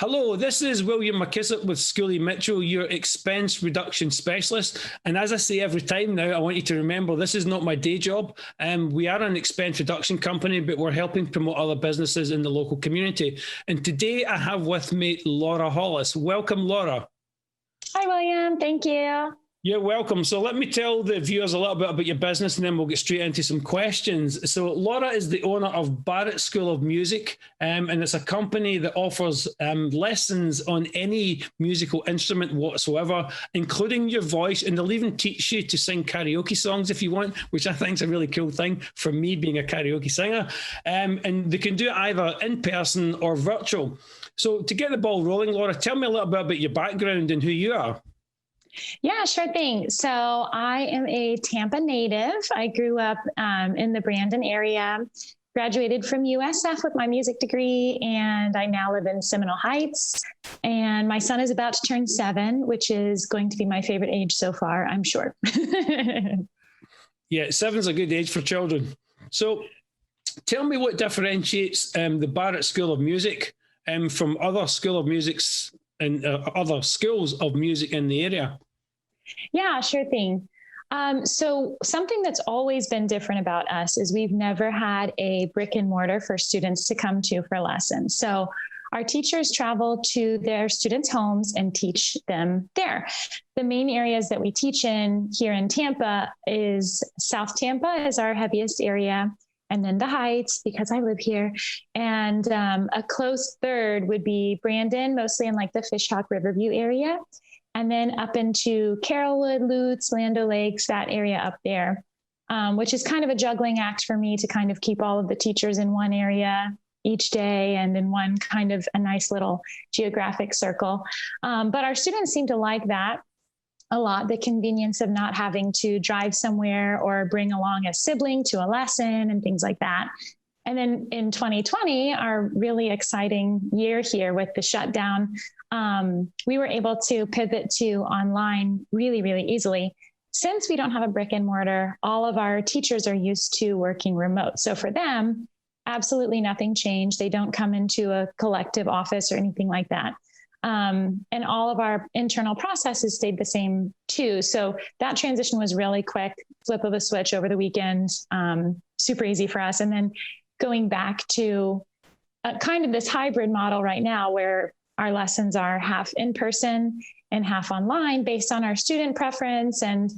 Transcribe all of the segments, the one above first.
Hello, this is William McKissock with Schooley Mitchell, your expense reduction specialist. And as I say every time now, I want you to remember this is not my day job. We are an expense reduction company, but we're helping promote other businesses in the local community. And today I have with me Laura Hollis. Welcome, Laura. Hi, William. Thank you. You're welcome. So let me tell the viewers a little bit about your business and then we'll get straight into some questions. So Laura is the owner of Barrett School of Music, and it's a company that offers lessons on any musical instrument whatsoever, including your voice, and they'll even teach you to sing karaoke songs if you want, which I think is a really cool thing for me being a karaoke singer. And they can do it either in person or virtual. So to get the ball rolling, Laura, tell me a little bit about your background and who you are. Yeah, sure thing. So I am a Tampa native. I grew up in the Brandon area, graduated from USF with my music degree, and I now live in Seminole Heights. And my son is about to turn 7, which is going to be my favorite age so far, I'm sure. Yeah, 7's a good age for children. So tell me what differentiates the Barrett School of Music from other School of Musics and other schools of music in the area. Yeah, sure thing. So something that's always been different about us is we've never had a brick and mortar for students to come to for lessons. So our teachers travel to their students' homes and teach them there. The main areas that we teach in here in Tampa is South Tampa is our heaviest area, and then the Heights, because I live here. And a close third would be Brandon, mostly in like the Fishhawk Riverview area. And then up into Carrollwood, Lutz, Lando Lakes, that area up there, which is kind of a juggling act for me to kind of keep all of the teachers in one area each day and in one kind of a nice little geographic circle. But our students seem to like that a lot, the convenience of not having to drive somewhere or bring along a sibling to a lesson and things like that. And then in 2020, our really exciting year here with the shutdown, we were able to pivot to online really, really easily. Since we don't have a brick and mortar, all of our teachers are used to working remote. So for them, absolutely nothing changed. They don't come into a collective office or anything like that. And all of our internal processes stayed the same too. So that transition was really quick, flip of a switch over the weekend, super easy for us. And then going back to kind of this hybrid model right now where our lessons are half in person and half online based on our student preference and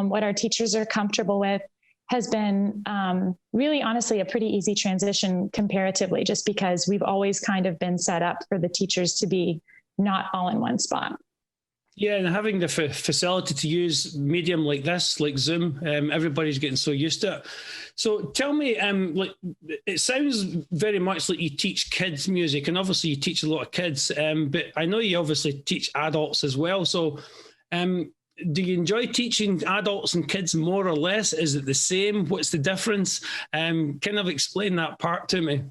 what our teachers are comfortable with has been really honestly a pretty easy transition comparatively, just because we've always kind of been set up for the teachers to be not all in one spot. Yeah, and having the facility to use medium like this, like Zoom, everybody's getting so used to it. So tell me, like it sounds very much like you teach kids music, and obviously you teach a lot of kids, but I know you obviously teach adults as well. So do you enjoy teaching adults and kids more or less? Is it the same? What's the difference? Kind of explain that part to me.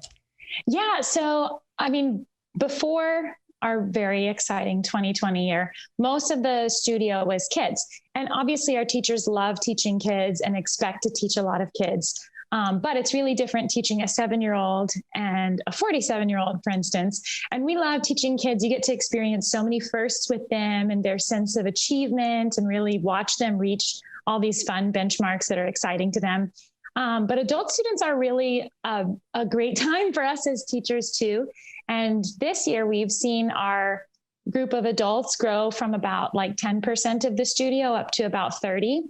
Yeah, so I mean, before our very exciting 2020 year, most of the studio was kids. And obviously our teachers love teaching kids and expect to teach a lot of kids. But it's really different teaching a 7-year-old and a 47-year-old, for instance. And we love teaching kids. You get to experience so many firsts with them and their sense of achievement and really watch them reach all these fun benchmarks that are exciting to them. But adult students are really a great time for us as teachers too. And this year we've seen our group of adults grow from about like 10% of the studio up to about 30,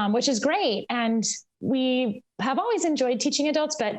which is great. And we have always enjoyed teaching adults, but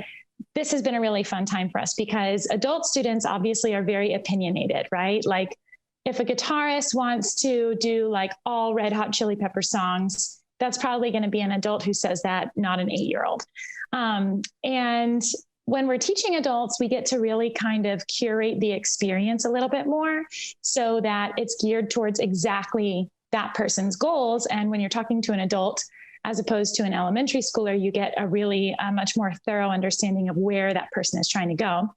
this has been a really fun time for us because adult students obviously are very opinionated, right? Like if a guitarist wants to do like all Red Hot Chili Pepper songs, that's probably going to be an adult who says that, not an 8-year-old. And when we're teaching adults, we get to really kind of curate the experience a little bit more so that it's geared towards exactly that person's goals. And when you're talking to an adult, as opposed to an elementary schooler, you get a really much more thorough understanding of where that person is trying to go.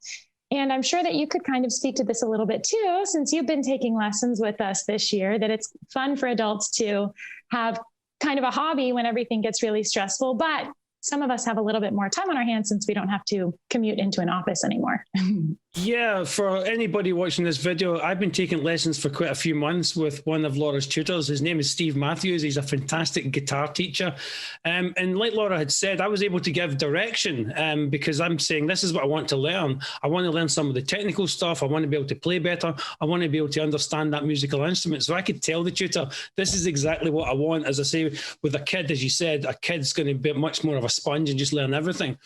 And I'm sure that you could kind of speak to this a little bit too, since you've been taking lessons with us this year, that it's fun for adults to have kind of a hobby when everything gets really stressful, but some of us have a little bit more time on our hands since we don't have to commute into an office anymore. Yeah, for anybody watching this video, I've been taking lessons for quite a few months with one of Laura's tutors. His name is Steve Matthews. He's a fantastic guitar teacher. And like Laura had said, I was able to give direction because I'm saying, this is what I want to learn. I want to learn some of the technical stuff. I want to be able to play better. I want to be able to understand that musical instrument. So I could tell the tutor, this is exactly what I want. As I say, with a kid, as you said, a kid's going to be much more of a sponge and just learn everything.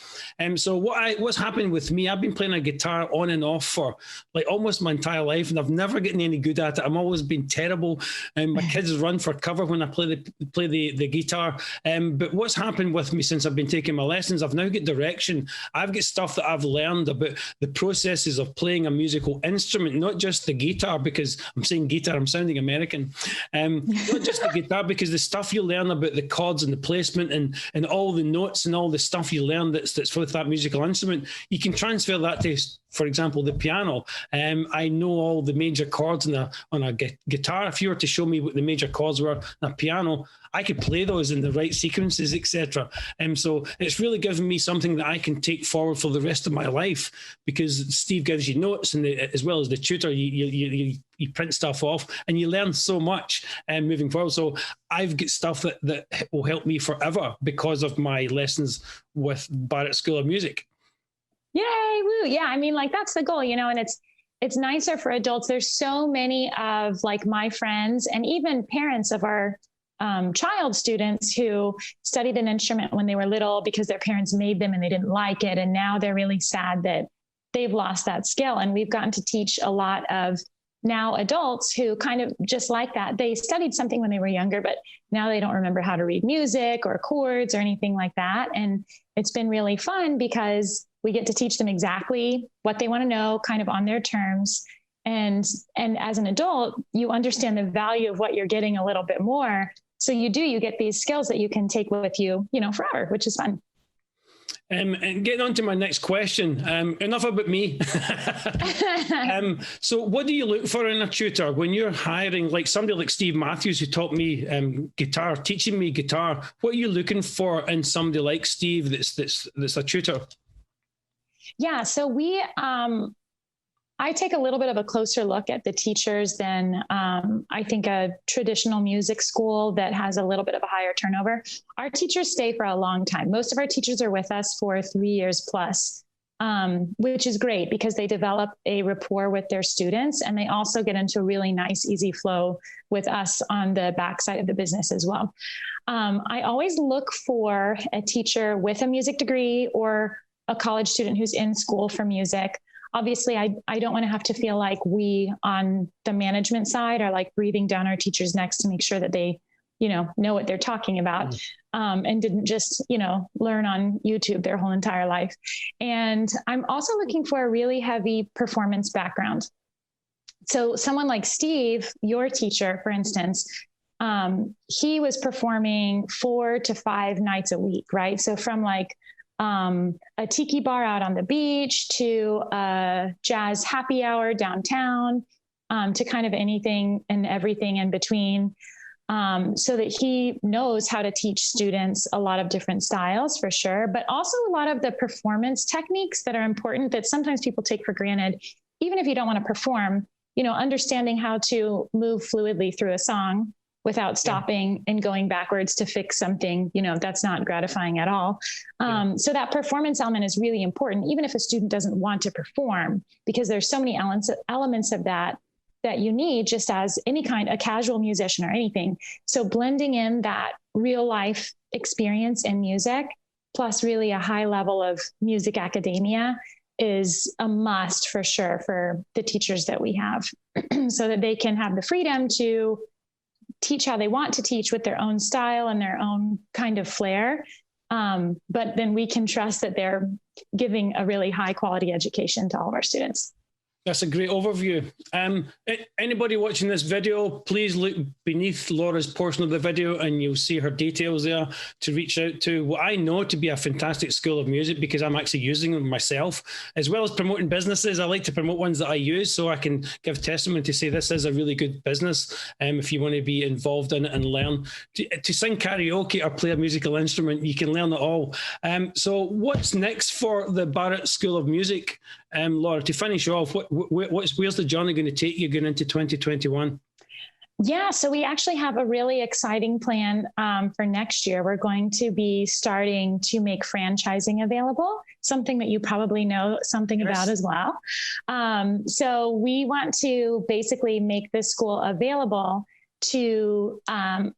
So what's happened with me, I've been playing a guitar on and off for like almost my entire life, and I've never gotten any good at it. I'm always been terrible, and my kids run for cover when I play the guitar. But what's happened with me since I've been taking my lessons, I've now got direction. I've got stuff that I've learned about the processes of playing a musical instrument, not just the guitar, because I'm saying guitar, I'm sounding American. Not just the guitar, because the stuff you learn about the chords and the placement and all the notes and all the stuff you learn that's with that musical instrument, you can transfer that to, for example, the piano. I know all the major chords on a guitar. If you were to show me what the major chords were on a piano, I could play those in the right sequences, etc. So it's really given me something that I can take forward for the rest of my life, because Steve gives you notes, and as well as the tutor, you print stuff off, and you learn so much moving forward. So I've got stuff that will help me forever because of my lessons with Barrett School of Music. Yay, woo. Yeah, I mean, like, that's the goal, and it's nicer for adults. There's so many of like my friends and even parents of our child students who studied an instrument when they were little because their parents made them and they didn't like it. And now they're really sad that they've lost that skill. And we've gotten to teach a lot of now adults who kind of just like that. They studied something when they were younger, but now they don't remember how to read music or chords or anything like that. And it's been really fun because we get to teach them exactly what they want to know, kind of on their terms. And as an adult, you understand the value of what you're getting a little bit more. So you get these skills that you can take with you, forever, which is fun. And getting on to my next question, enough about me. So what do you look for in a tutor when you're hiring, like somebody like Steve Matthews, who taught me guitar, teaching me guitar? What are you looking for in somebody like Steve that's a tutor? Yeah, so I take a little bit of a closer look at the teachers than I think a traditional music school that has a little bit of a higher turnover. Our teachers stay for a long time. Most of our teachers are with us for 3 years plus, which is great because they develop a rapport with their students, and they also get into a really nice, easy flow with us on the backside of the business as well. I always look for a teacher with a music degree or a college student who's in school for music. Obviously, I don't want to have to feel like we on the management side are like breathing down our teachers' necks to make sure that they, know what they're talking about, and didn't just, learn on YouTube their whole entire life. And I'm also looking for a really heavy performance background. So someone like Steve, your teacher, for instance, he was performing 4 to 5 nights a week, right? So from like a tiki bar out on the beach to a jazz happy hour downtown, to kind of anything and everything in between, so that he knows how to teach students a lot of different styles for sure, but also a lot of the performance techniques that are important that sometimes people take for granted, even if you don't want to perform, understanding how to move fluidly through a song without stopping and going backwards to fix something, that's not gratifying at all. So that performance element is really important, even if a student doesn't want to perform, because there's so many elements of that you need just as any kind, a casual musician or anything. So blending in that real life experience in music, plus really a high level of music academia, is a must for sure for the teachers that we have, so that they can have the freedom to teach how they want to teach with their own style and their own kind of flair. But then we can trust that they're giving a really high quality education to all of our students. That's a great overview. Anybody watching this video, please look beneath Laura's portion of the video and you'll see her details there to reach out to what I know to be a fantastic school of music, because I'm actually using them myself, as well as promoting businesses. I like to promote ones that I use so I can give testament to say this is a really good business. If you want to be involved in it and learn to sing karaoke or play a musical instrument, you can learn it all. So what's next for the Barrett School of Music? Laura, to finish off, where's the journey going to take you going into 2021? Yeah, so we actually have a really exciting plan for next year. We're going to be starting to make franchising available, something that you probably know something about as well. So we want to basically make this school available to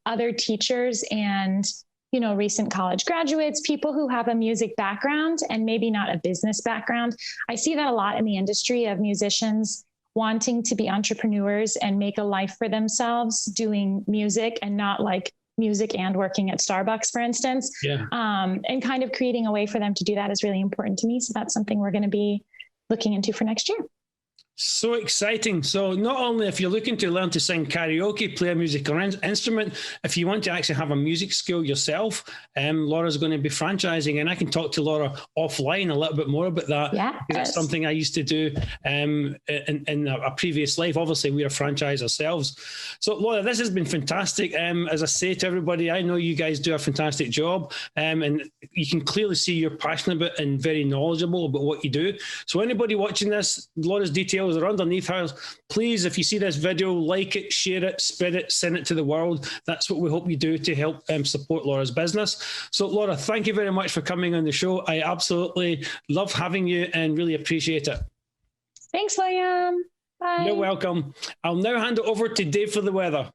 other teachers and, you know, recent college graduates, people who have a music background and maybe not a business background. I see that a lot in the industry of musicians wanting to be entrepreneurs and make a life for themselves doing music and not like music and working at Starbucks, for instance. Yeah. And kind of creating a way for them to do that is really important to me. So that's something we're going to be looking into for next year. So exciting. So not only if you're looking to learn to sing karaoke, play a musical instrument, if you want to actually have a music school yourself, Laura's going to be franchising, and I can talk to Laura offline a little bit more about that. Yeah, that's something I used to do in a previous life. Obviously, we're a franchise ourselves. So Laura, this has been fantastic. As I say to everybody, I know you guys do a fantastic job, and you can clearly see you're passionate about and very knowledgeable about what you do. So anybody watching this, Laura's details are underneath her. Please, if you see this video, like it, share it, spread it, send it to the world. That's what we hope you do to help support Laura's business. So Laura, thank you very much for coming on the show. I absolutely love having you and really appreciate it. Thanks, William. Bye. You're welcome. I'll now hand it over to Dave for the weather.